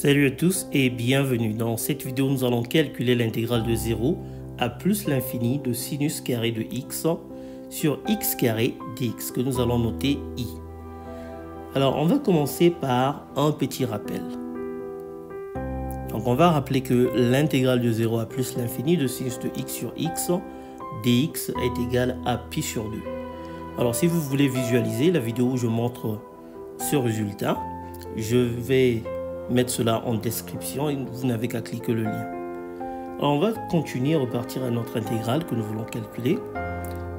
Salut à tous et bienvenue. Dans cette vidéo, nous allons calculer l'intégrale de 0 à plus l'infini de sinus carré de x sur x carré dx que nous allons noter i. Alors, on va commencer par un petit rappel. Donc, on va rappeler que l'intégrale de 0 à plus l'infini de sinus de x sur x dx est égale à pi sur 2. Alors, si vous voulez visualiser la vidéo où je montre ce résultat, je vais mettre cela en description et vous n'avez qu'à cliquer le lien. Alors, on va continuer à repartir à notre intégrale que nous voulons calculer.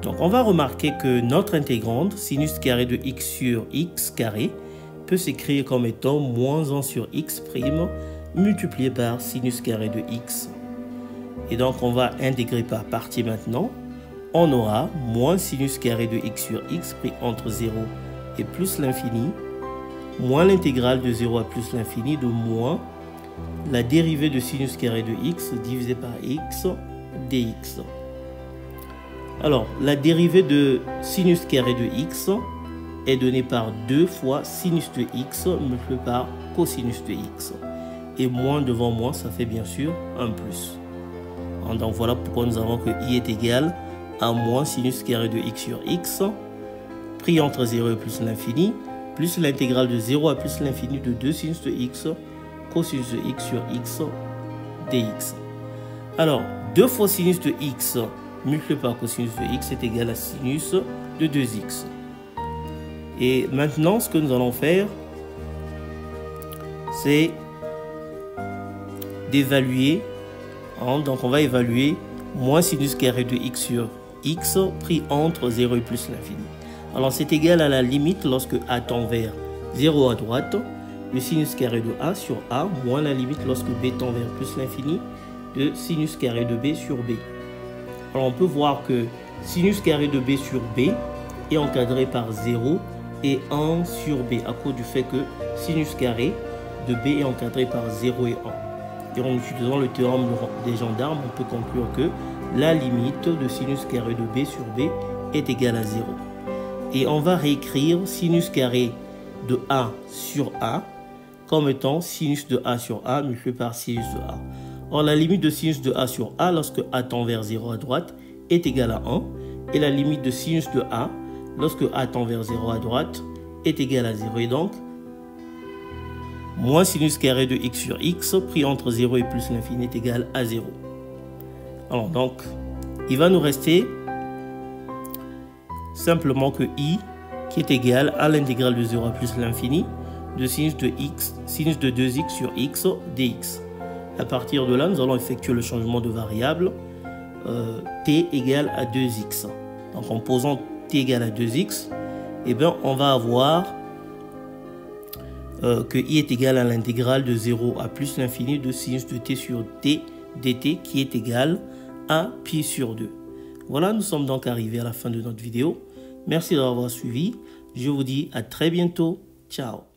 Donc, on va remarquer que notre intégrande, sinus carré de x sur x carré, peut s'écrire comme étant moins 1 sur x prime multiplié par sinus carré de x. Et donc, on va intégrer par partie maintenant. On aura moins sinus carré de x sur x pris entre 0 et plus l'infini, moins l'intégrale de 0 à plus l'infini de moins la dérivée de sinus carré de x divisé par x dx. Alors, la dérivée de sinus carré de x est donnée par 2 fois sinus de x multiplié par cosinus de x. Et moins devant moins, ça fait bien sûr un plus. Donc voilà pourquoi nous avons que i est égal à moins sinus carré de x sur x pris entre 0 et plus l'infini, plus l'intégrale de 0 à plus l'infini de 2 sinus de x, cosinus de x sur x dx. Alors, 2 fois sinus de x multiplié par cosinus de x est égal à sinus de 2x. Et maintenant, ce que nous allons faire, c'est d'évaluer. Donc, on va évaluer moins sinus carré de x sur x pris entre 0 et plus l'infini. Alors, c'est égal à la limite lorsque a tend vers 0 à droite, le sinus carré de a sur a, moins la limite lorsque b tend vers plus l'infini de sinus carré de b sur b. Alors, on peut voir que sinus carré de b sur b est encadré par 0 et 1 sur b, à cause du fait que sinus carré de b est encadré par 0 et 1. Et en utilisant le théorème des gendarmes, on peut conclure que la limite de sinus carré de b sur b est égale à 0. Et on va réécrire sinus carré de a sur a comme étant sinus de a sur a multiplié par sinus de a. Or, la limite de sinus de a sur a lorsque a tend vers 0 à droite est égale à 1. Et la limite de sinus de a lorsque a tend vers 0 à droite est égale à 0. Et donc, moins sinus carré de x sur x pris entre 0 et plus l'infini est égal à 0. Alors, donc, il va nous rester simplement que i qui est égal à l'intégrale de 0 à plus l'infini de sinus de x, sinus de 2x sur x dx. À partir de là, nous allons effectuer le changement de variable t égale à 2x. Donc en posant t égale à 2x, eh bien, on va avoir que i est égal à l'intégrale de 0 à plus l'infini de sinus de t sur t dt qui est égal à pi sur 2. Voilà, nous sommes donc arrivés à la fin de notre vidéo. Merci d'avoir suivi. Je vous dis à très bientôt. Ciao.